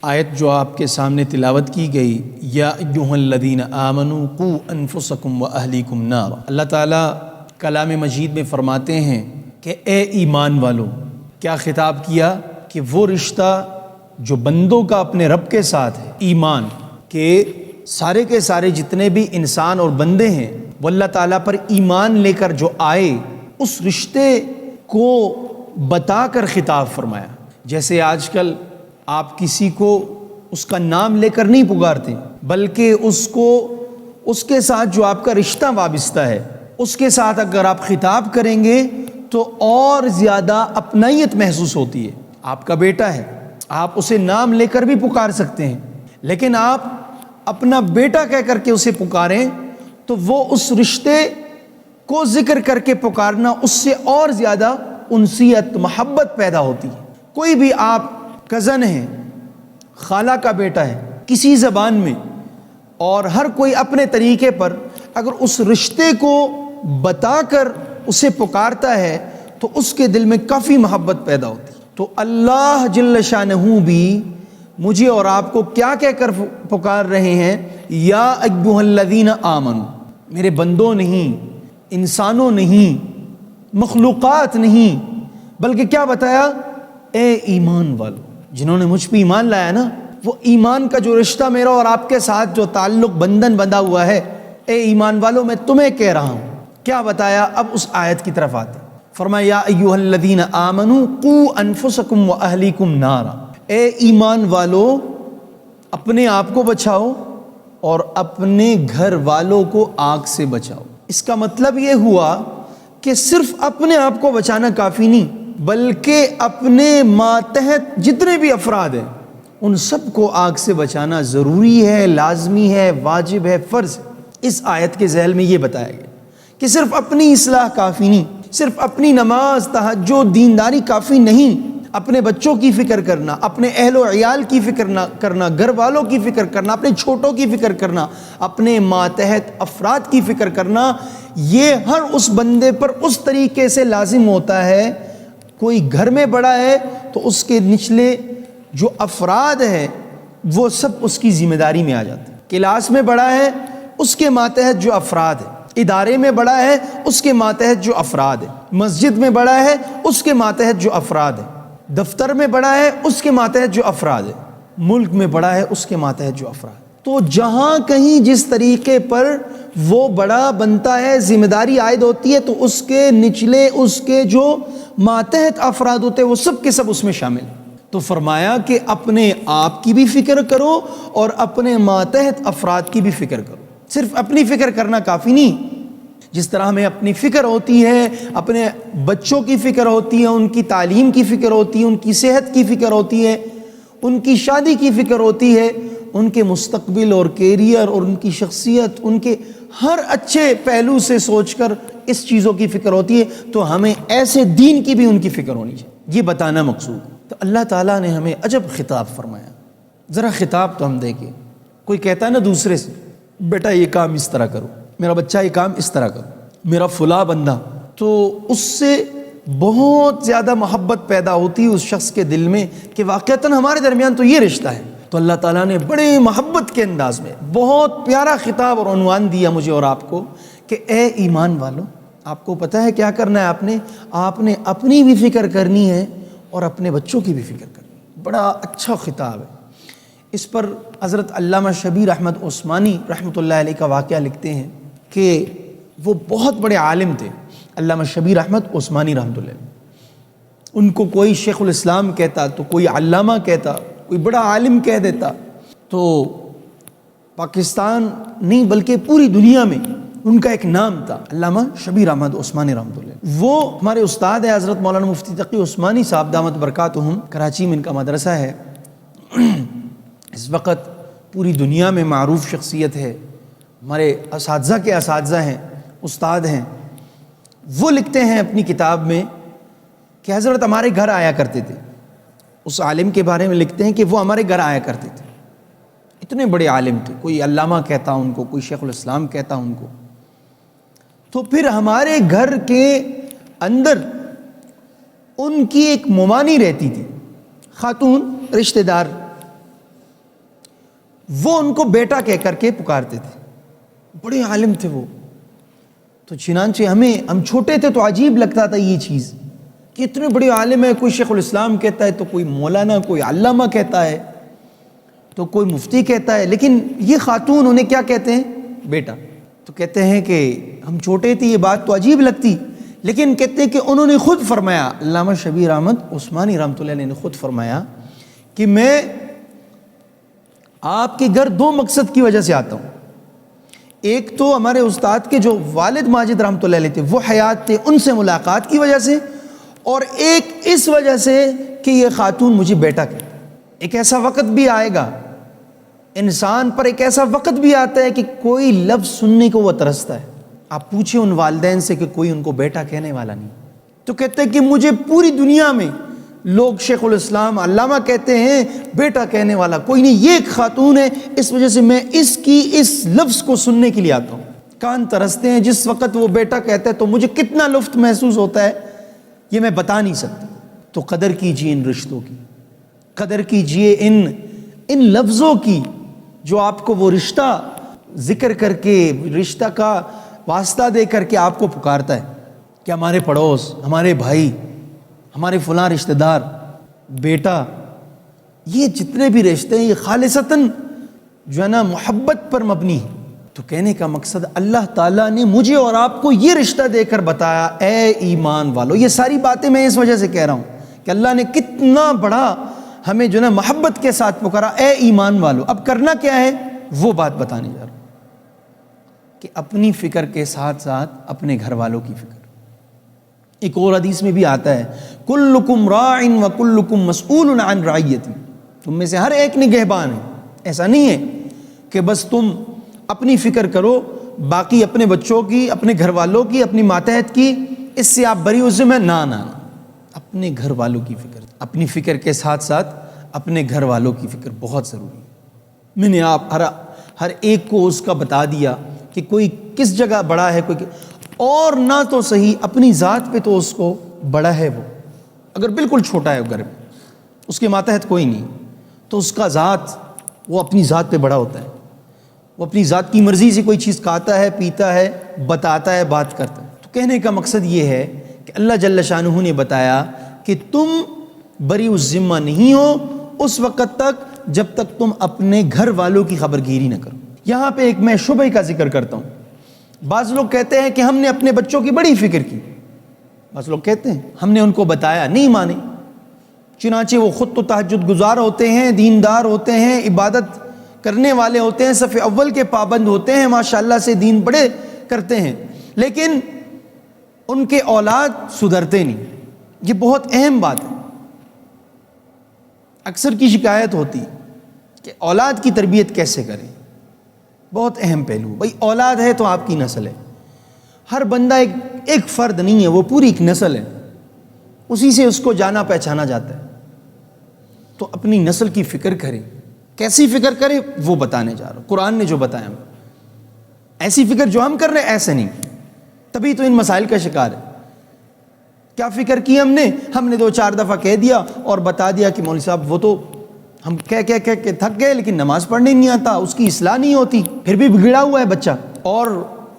آیت جو آپ کے سامنے تلاوت کی گئی، یا ایھا الذین آمنوا قوا انفسکم واہلیکم نارا، اللہ تعالیٰ کلام مجید میں فرماتے ہیں کہ اے ایمان والو، کیا خطاب کیا کہ وہ رشتہ جو بندوں کا اپنے رب کے ساتھ ہے، ایمان کے سارے جتنے بھی انسان اور بندے ہیں وہ اللہ تعالیٰ پر ایمان لے کر جو آئے، اس رشتے کو بتا کر خطاب فرمایا۔ جیسے آج کل آپ کسی کو اس کا نام لے کر نہیں پکارتے، بلکہ اس کے ساتھ جو آپ کا رشتہ وابستہ ہے اس کے ساتھ اگر آپ خطاب کریں گے تو اور زیادہ اپنائیت محسوس ہوتی ہے۔ آپ کا بیٹا ہے، آپ اسے نام لے کر بھی پکار سکتے ہیں، لیکن آپ اپنا بیٹا کہہ کر کے اسے پکاریں تو وہ اس رشتے کو ذکر کر کے پکارنا، اس سے اور زیادہ انسیت محبت پیدا ہوتی ہے۔ کوئی بھی آپ کزن ہے، خالہ کا بیٹا ہے، کسی زبان میں، اور ہر کوئی اپنے طریقے پر اگر اس رشتے کو بتا کر اسے پکارتا ہے تو اس کے دل میں کافی محبت پیدا ہوتی ہے۔ تو اللہ جل شانہ بھی مجھے اور آپ کو کیا کہہ کر پکار رہے ہیں؟ یا ایھا الذین آمنوا، میرے بندوں نہیں، انسانوں نہیں، مخلوقات نہیں، بلکہ کیا بتایا؟ اے ایمان والو، جنہوں نے مجھ پہ ایمان لایا نا، وہ ایمان کا جو رشتہ میرا اور آپ کے ساتھ جو تعلق بندھن بندھا ہوا ہے، اے ایمان والو میں تمہیں کہہ رہا ہوں۔ کیا بتایا؟ اب اس آیت کی طرف آتے، فرمایا یا ایھا الذین آمنوا قوا انفسکم واہلیکم نارا، اے ایمان والو اپنے آپ کو بچاؤ اور اپنے گھر والوں کو آگ سے بچاؤ۔ اس کا مطلب یہ ہوا کہ صرف اپنے آپ کو بچانا کافی نہیں، بلکہ اپنے ماتحت جتنے بھی افراد ہیں ان سب کو آگ سے بچانا ضروری ہے، لازمی ہے، واجب ہے، فرض ہے۔ اس آیت کے ذیل میں یہ بتایا گیا کہ صرف اپنی اصلاح کافی نہیں، صرف اپنی نماز، تہجد، دینداری کافی نہیں، اپنے بچوں کی فکر کرنا، اپنے اہل و عیال کی فکر کرنا، گھر والوں کی فکر کرنا، اپنے چھوٹوں کی فکر کرنا، اپنے ماتحت افراد کی فکر کرنا، یہ ہر اس بندے پر اس طریقے سے لازم ہوتا ہے۔ کوئی گھر میں بڑا ہے تو اس کے نچلے جو افراد ہیں وہ سب اس کی ذمہ داری میں آ جاتے ہیں۔ کلاس میں بڑا ہے، اس کے ماتحت جو افراد ہیں، ادارے میں بڑا ہے، اس کے ماتحت جو افراد ہیں، مسجد میں بڑا ہے، اس کے ماتحت جو افراد ہیں، دفتر میں بڑا ہے، اس کے ماتحت جو افراد ہیں، ملک میں بڑا ہے، اس کے ماتحت جو افراد ہیں۔ تو جہاں کہیں جس طریقے پر وہ بڑا بنتا ہے، ذمہ داری عائد ہوتی ہے، تو اس کے نچلے اس کے جو ماتحت افراد ہوتے ہیں وہ سب کے سب اس میں شامل ہیں۔ تو فرمایا کہ اپنے آپ کی بھی فکر کرو اور اپنے ماتحت افراد کی بھی فکر کرو۔ صرف اپنی فکر کرنا کافی نہیں، جس طرح ہمیں اپنی فکر ہوتی ہے، اپنے بچوں کی فکر ہوتی ہے، ان کی تعلیم کی فکر ہوتی ہے، ان کی صحت کی فکر ہوتی ہے، ان کی شادی کی فکر ہوتی ہے، ان کے مستقبل اور کیریئر اور ان کی شخصیت، ان کے ہر اچھے پہلو سے سوچ کر اس چیزوں کی فکر ہوتی ہے، تو ہمیں ایسے دین کی بھی ان کی فکر ہونی چاہیے۔ یہ بتانا مقصود ہے۔ تو اللہ تعالیٰ نے ہمیں عجب خطاب فرمایا۔ ذرا خطاب تو ہم دیکھیں۔ کوئی کہتا ہے نا دوسرے سے، بیٹا یہ کام اس طرح کرو، میرا بچہ یہ کام اس طرح کرو، میرا فلاں بندہ، تو اس سے بہت زیادہ محبت پیدا ہوتی ہے اس شخص کے دل میں کہ واقعتاً ہمارے درمیان تو یہ رشتہ ہے۔ تو اللہ تعالیٰ نے بڑے محبت کے انداز میں بہت پیارا خطاب اور عنوان دیا مجھے اور آپ کو کہ اے ایمان والو، آپ کو پتہ ہے کیا کرنا ہے؟ آپ نے اپنی بھی فکر کرنی ہے اور اپنے بچوں کی بھی فکر کرنی ہے۔ بڑا اچھا خطاب ہے۔ اس پر حضرت علامہ شبیر احمد عثمانی رحمۃ اللہ علیہ کا واقعہ لکھتے ہیں کہ وہ بہت بڑے عالم تھے، علامہ شبیر احمد عثمانی رحمۃ اللہ علیہ۔ ان کو کوئی شیخ الاسلام کہتا تو کوئی علامہ کہتا، کوئی بڑا عالم کہہ دیتا، تو پاکستان نہیں بلکہ پوری دنیا میں ان کا ایک نام تھا، علامہ شبیر احمد عثمانی رحمۃ اللہ۔ وہ ہمارے استاد ہیں حضرت مولانا مفتی تقی عثمانی صاحب دامت برکاتہم، کراچی میں ان کا مدرسہ ہے۔ اس وقت پوری دنیا میں معروف شخصیت ہے، ہمارے اساتذہ کے اساتذہ ہیں، استاد ہیں۔ وہ لکھتے ہیں اپنی کتاب میں کہ حضرت ہمارے گھر آیا کرتے تھے۔ اس عالم کے بارے میں لکھتے ہیں کہ وہ ہمارے گھر آیا کرتے تھے، اتنے بڑے عالم تھے، کوئی علامہ کہتا ان کو، کوئی شیخ الاسلام کہتا ان کو۔ تو پھر ہمارے گھر کے اندر ان کی ایک ممانی رہتی تھی، خاتون رشتہ دار، وہ ان کو بیٹا کہہ کر کے پکارتے تھے، بڑے عالم تھے وہ. تو چنانچہ ہم چھوٹے تھے تو عجیب لگتا تھا یہ چیز کہ اتنے بڑے عالم ہیں، کوئی شیخ الاسلام کہتا ہے تو کوئی مولانا، کوئی علامہ کہتا ہے تو کوئی مفتی کہتا ہے، لیکن یہ خاتون انہیں کیا کہتے ہیں؟ بیٹا. تو کہتے ہیں کہ ہم چھوٹے تھے، یہ بات تو عجیب لگتی، لیکن کہتے ہیں کہ انہوں نے خود فرمایا، علامہ شبیر احمد عثمانی رحمۃ اللہ علیہ نے خود فرمایا کہ میں آپ کے گھر 2 مقصد کی وجہ سے آتا ہوں. ایک تو ہمارے استاد کے جو والد ماجد رحمۃ اللہ علیہ تھے وہ حیات تھے، ان سے ملاقات کی وجہ سے، اور ایک اس وجہ سے کہ یہ خاتون مجھے بیٹا کہتے. ایک ایسا وقت بھی آئے گا انسان پر، ایک ایسا وقت بھی آتا ہے کہ کوئی لفظ سننے کو وہ ترستا ہے. آپ پوچھیں ان والدین سے کہ کوئی ان کو بیٹا کہنے والا نہیں. تو کہتے ہیں کہ مجھے پوری دنیا میں لوگ شیخ الاسلام علامہ کہتے ہیں، بیٹا کہنے والا کوئی نہیں، یہ ایک خاتون ہے، اس وجہ سے میں اس لفظ کو سننے کے لیے آتا ہوں. کان ترستے ہیں جس وقت وہ بیٹا کہتا ہے تو مجھے کتنا لطف محسوس ہوتا ہے یہ میں بتا نہیں سکتا. تو قدر کیجیے ان رشتوں کی، قدر کیجیے ان لفظوں کی جو آپ کو وہ رشتہ ذکر کر کے، رشتہ کا واسطہ دے کر کے آپ کو پکارتا ہے کہ ہمارے پڑوس، ہمارے بھائی، ہمارے فلاں رشتہ دار، بیٹا. یہ جتنے بھی رشتے ہیں یہ خالصتاً جو ہے نا محبت پر مبنی ہے. تو کہنے کا مقصد اللہ تعالیٰ نے مجھے اور آپ کو یہ رشتہ دے کر بتایا، اے ایمان والو. یہ ساری باتیں میں اس وجہ سے کہہ رہا ہوں کہ اللہ نے کتنا بڑا ہمیں جو ہے نا محبت کے ساتھ پکارا، اے ایمان والو. اب کرنا کیا ہے وہ بات بتانے جا رہا ہوں کہ اپنی فکر کے ساتھ ساتھ اپنے گھر والوں کی فکر. ایک اور حدیث میں بھی آتا ہے، کلکم راع وکلکم مسئول عن رعیتی. تم میں سے ہر ایک نگہبان ہے. ایسا نہیں ہے کہ بس تم اپنی فکر کرو، باقی اپنے بچوں کی، اپنے گھر والوں کی، اپنی ماتحت کی، اس سے آپ بری عزم ہے. نہ، اپنے گھر والوں کی فکر. اپنی فکر کے ساتھ ساتھ اپنے گھر والوں کی فکر بہت ضروری ہے. میں نے آپ ہر ایک کو اس کا بتا دیا کہ کوئی کس جگہ بڑا ہے، کوئی اور نہ تو صحیح اپنی ذات پہ تو اس کو بڑا ہے. وہ اگر بالکل چھوٹا ہے گھر میں، اس کے ماتحت کوئی نہیں، تو اس کا ذات، وہ اپنی ذات پہ بڑا ہوتا ہے. وہ اپنی ذات کی مرضی سے کوئی چیز کھاتا ہے، پیتا ہے، بتاتا ہے، بات کرتا ہے. تو کہنے کا مقصد یہ ہے کہ اللہ جل شانہ نے بتایا کہ تم بری الذمہ نہیں ہو اس وقت تک جب تک تم اپنے گھر والوں کی خبر گیری نہ کرو. یہاں پہ ایک میں شبہ کا ذکر کرتا ہوں. بعض لوگ کہتے ہیں کہ ہم نے اپنے بچوں کی بڑی فکر کی. بعض لوگ کہتے ہیں ہم نے ان کو بتایا، نہیں مانے. چنانچہ وہ خود تو تہجد گزار ہوتے ہیں، دیندار ہوتے ہیں، عبادت کرنے والے ہوتے ہیں، صف اول کے پابند ہوتے ہیں، ماشاءاللہ سے دین بڑے کرتے ہیں، لیکن ان کے اولاد سدھرتے نہیں. یہ بہت اہم بات ہے. اکثر کی شکایت ہوتی کہ اولاد کی تربیت کیسے کریں. بہت اہم پہلو. بھائی اولاد ہے تو آپ کی نسل ہے. ہر بندہ ایک فرد نہیں ہے، وہ پوری ایک نسل ہے، اسی سے اس کو جانا پہچانا جاتا ہے. تو اپنی نسل کی فکر کریں. کیسی فکر کریں وہ بتانے جا رہا ہوں. قرآن نے جو بتایا ہم، ایسی فکر جو ہم کر رہے ہیں ایسے نہیں. تبھی تو ان مسائل کا شکار ہے. کیا فکر کی ہم نے 2-4 دفعہ کہہ دیا اور بتا دیا کہ مولوی صاحب وہ تو ہم کہہ کے تھک گئے، لیکن نماز پڑھنے نہیں آتا، اس کی اصلاح نہیں ہوتی، پھر بھی بگڑا ہوا ہے بچہ. اور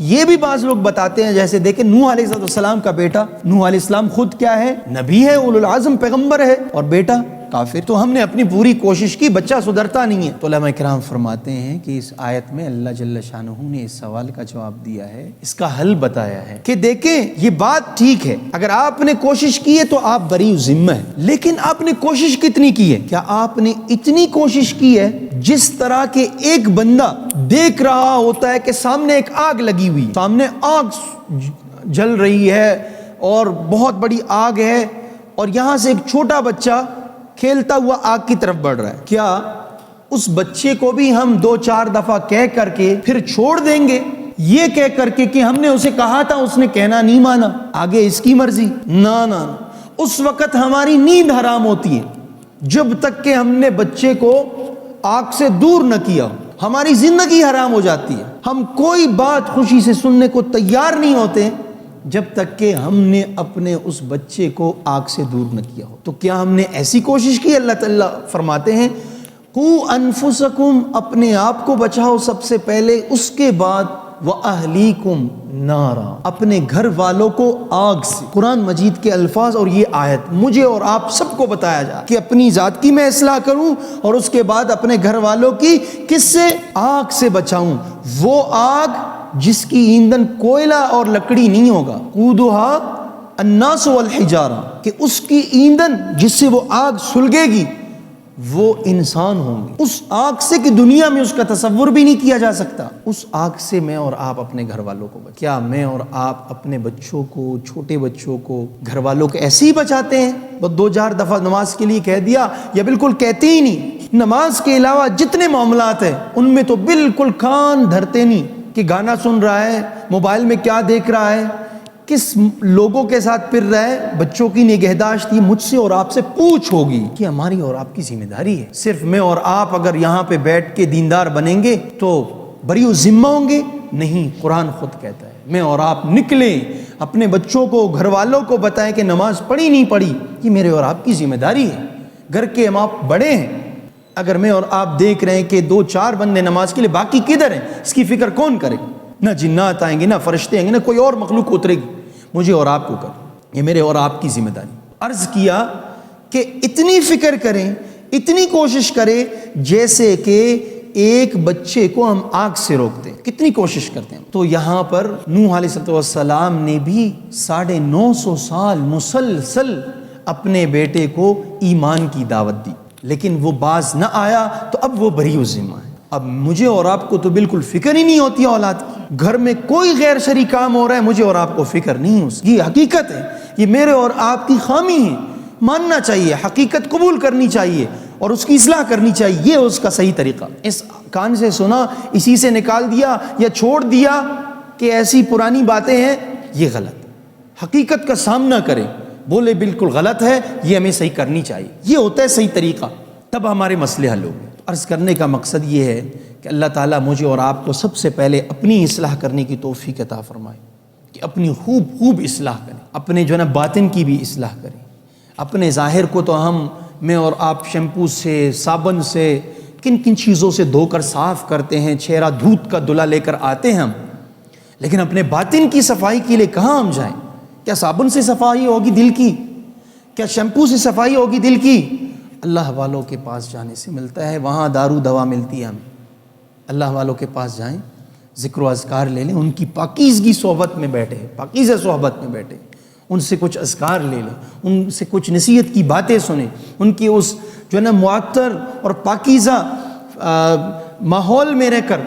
یہ بھی بعض لوگ بتاتے ہیں، جیسے دیکھیں نوح علیہ السلام کا بیٹا، نوح علیہ السلام خود کیا ہے؟ نبی ہے، اولو العزم پیغمبر ہے، اور بیٹا کافر. تو ہم نے اپنی پوری کوشش کی، بچہ سدھرتا نہیں ہے. تو علماء کرام فرماتے ہیں کہ اس آیت میں اللہ جل شانہ نے اس سوال کا جواب دیا ہے، اس کا حل بتایا ہے کہ دیکھیں یہ بات ٹھیک ہے، اگر آپ نے کوشش کی ہے تو آپ بری ذمہ ہیں، لیکن آپ نے کوشش کتنی کی ہے؟ کیا آپ نے اتنی کوشش کی ہے جس طرح کہ ایک بندہ دیکھ رہا ہوتا ہے کہ سامنے ایک آگ لگی ہوئی، سامنے آگ جل رہی ہے اور بہت بڑی آگ ہے، اور یہاں سے ایک چھوٹا بچہ کھیلتا ہوا آگ کی طرف بڑھ رہا ہے. کیا اس بچے کو بھی ہم 2-4 دفعہ کہہ کر کے پھر چھوڑ دیں گے، یہ کہہ کر کے کہ ہم نے اسے کہا تھا اس نے کہنا نہیں مانا، آگے اس کی مرضی؟ نہ. اس وقت ہماری نیند حرام ہوتی ہے جب تک کہ ہم نے بچے کو آگ سے دور نہ کیا. ہماری زندگی حرام ہو جاتی ہے. ہم کوئی بات خوشی سے سننے کو تیار نہیں ہوتے جب تک کہ ہم نے اپنے اس بچے کو آگ سے دور نہ کیا ہو. تو کیا ہم نے ایسی کوشش کی؟ اللہ تعالیٰ فرماتے ہیں قُوا أَنفُسَكُمْ، اپنے آپ کو بچاؤ سب سے پہلے، اس کے بعد وَأَهْلِيكُمْ نَارًا، اپنے گھر والوں کو آگ سے۔ قرآن مجید کے الفاظ اور یہ آیت مجھے اور آپ سب کو بتایا جائے کہ اپنی ذات کی میں اصلاح کروں اور اس کے بعد اپنے گھر والوں کی کس سے؟ آگ سے بچاؤں۔ وہ آگ جس کی ایندھن کوئلہ اور لکڑی نہیں ہوگا، قُودُهَا النَّاسُ وَالْحِجَارَةُ، کہ اس کی ایندھن جس سے وہ آگ سلگے گی وہ انسان ہوں گے۔ اس آگ سے کہ دنیا میں اس کا تصور بھی نہیں کیا جا سکتا، اس آگ سے میں اور آپ اپنے گھر والوں کو بچائیں۔ کیا میں اور آپ اپنے بچوں کو، چھوٹے بچوں کو، گھر والوں کو ایسے ہی بچاتے ہیں؟ وہ 2-4 دفعہ نماز کے لیے کہہ دیا یا بالکل کہتے ہی نہیں؟ نماز کے علاوہ جتنے معاملات ہیں ان میں تو بالکل کان دھرتے نہیں، کہ گانا سن رہا ہے، موبائل میں کیا دیکھ رہا ہے، کس لوگوں کے ساتھ پھر رہا ہے۔ بچوں کی نگہداشت یہ مجھ سے اور آپ سے پوچھ ہوگی کہ ہماری اور آپ کی ذمہ داری ہے۔ صرف میں اور آپ اگر یہاں پہ بیٹھ کے دیندار بنیں گے تو بری و ذمہ ہوں گے؟ نہیں، قرآن خود کہتا ہے میں اور آپ نکلیں، اپنے بچوں کو، گھر والوں کو بتائیں کہ نماز پڑھی نہیں پڑھی، یہ میرے اور آپ کی ذمہ داری ہے۔ گھر کے ہم آپ بڑے ہیں، اگر میں اور آپ دیکھ رہے ہیں کہ 2-4 بندے نماز کے لیے، باقی کدھر ہیں؟ اس کی فکر کون کرے؟ نہ جنات آئیں گے، نہ فرشتے آئیں گے، نہ کوئی اور مخلوق اترے گی، مجھے اور آپ کو کر، یہ میرے اور آپ کی ذمہ داری۔ عرض کیا کہ اتنی فکر کریں، اتنی کوشش کریں جیسے کہ ایک بچے کو ہم آگ سے روکتے ہیں، کتنی کوشش کرتے ہیں۔ تو یہاں پر نوح علیہ السلام نے بھی 950 سال مسلسل اپنے بیٹے کو ایمان کی دعوت دی، لیکن وہ باز نہ آیا، تو اب وہ بری و ذمہ ہے۔ اب مجھے اور آپ کو تو بالکل فکر ہی نہیں ہوتی اولاد کی، گھر میں کوئی غیر شرعی کام ہو رہا ہے مجھے اور آپ کو فکر نہیں ہو، یہ حقیقت ہے، یہ میرے اور آپ کی خامی ہے، ماننا چاہیے، حقیقت قبول کرنی چاہیے اور اس کی اصلاح کرنی چاہیے، یہ اس کا صحیح طریقہ۔ اس کان سے سنا، اسی سے نکال دیا یا چھوڑ دیا کہ ایسی پرانی باتیں ہیں، یہ غلط۔ حقیقت کا سامنا کریں، بولے بالکل غلط ہے، یہ ہمیں صحیح کرنی چاہیے، یہ ہوتا ہے صحیح طریقہ، تب ہمارے مسئلے حل ہوں گے۔ عرض کرنے کا مقصد یہ ہے کہ اللہ تعالیٰ مجھے اور آپ کو سب سے پہلے اپنی اصلاح کرنے کی توفیق عطا فرمائے، کہ اپنی خوب اصلاح کریں، اپنے جو ہے نا باطن کی بھی اصلاح کریں۔ اپنے ظاہر کو تو میں اور آپ شیمپو سے، صابن سے، کن چیزوں سے دھو کر صاف کرتے ہیں، چہرہ دودھ کا دھلا لے کر آتے ہیں ہم، لیکن اپنے باطن کی صفائی کے لیے کہاں ہم جائیں؟ کیا صابن سے صفائی ہوگی دل کی؟ کیا شیمپو سے صفائی ہوگی دل کی؟ اللہ والوں کے پاس جانے سے ملتا ہے، وہاں دارو دوا ملتی ہے ہمیں۔ اللہ والوں کے پاس جائیں، ذکر و اذکار لے لیں، ان کی پاکیزگی صحبت میں بیٹھے، پاکیزہ صحبت میں بیٹھے، ان سے کچھ اذکار لے لیں، ان سے کچھ نصیحت کی باتیں سنیں، ان کی اس جو ہے نا معطر اور پاکیزہ ماحول میں رہ کر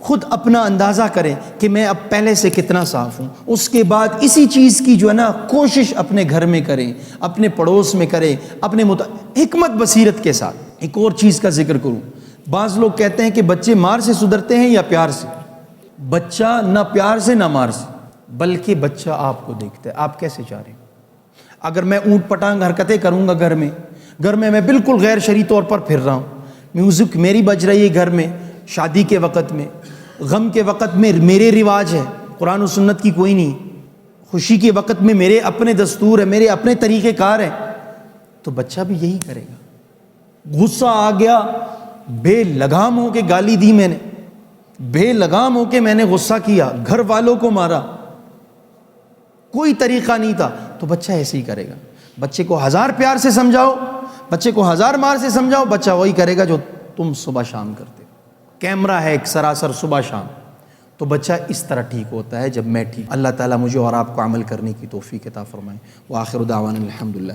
خود اپنا اندازہ کریں کہ میں اب پہلے سے کتنا صاف ہوں۔ اس کے بعد اسی چیز کی جو ہے نا کوشش اپنے گھر میں کریں، اپنے پڑوس میں کریں، اپنے حکمت بصیرت کے ساتھ۔ ایک اور چیز کا ذکر کروں، بعض لوگ کہتے ہیں کہ بچے مار سے سدھرتے ہیں یا پیار سے۔ بچہ نہ پیار سے نہ مار سے، بلکہ بچہ آپ کو دیکھتا ہے آپ کیسے چاہ رہے ہیں۔ اگر میں اونٹ پٹانگ حرکتیں کروں گا گھر میں میں بالکل غیر شرعی طور پر پھر رہا ہوں، میوزک میری بج رہی ہے گھر میں، شادی کے وقت میں، غم کے وقت میں میرے رواج ہے، قرآن و سنت کی کوئی نہیں، خوشی کے وقت میں میرے اپنے دستور ہے، میرے اپنے طریقہ کار ہیں، تو بچہ بھی یہی کرے گا۔ غصہ آ گیا، بے لگام ہو کے گالی دی میں نے، بے لگام ہو کے میں نے غصہ کیا، گھر والوں کو مارا، کوئی طریقہ نہیں تھا، تو بچہ ایسے ہی کرے گا۔ بچے کو 1000 پیار سے سمجھاؤ، بچے کو 1000 مار سے سمجھاؤ، بچہ وہی کرے گا جو تم صبح شام کرتے ہو۔ کیمرہ ہے ایک سراسر صبح شام، تو بچہ اس طرح ٹھیک ہوتا ہے جب میں ٹھیک۔ اللہ تعالیٰ مجھے اور آپ کو عمل کرنے کی توفیق عطا فرمائے۔ وآخر دعوانا الحمدللہ۔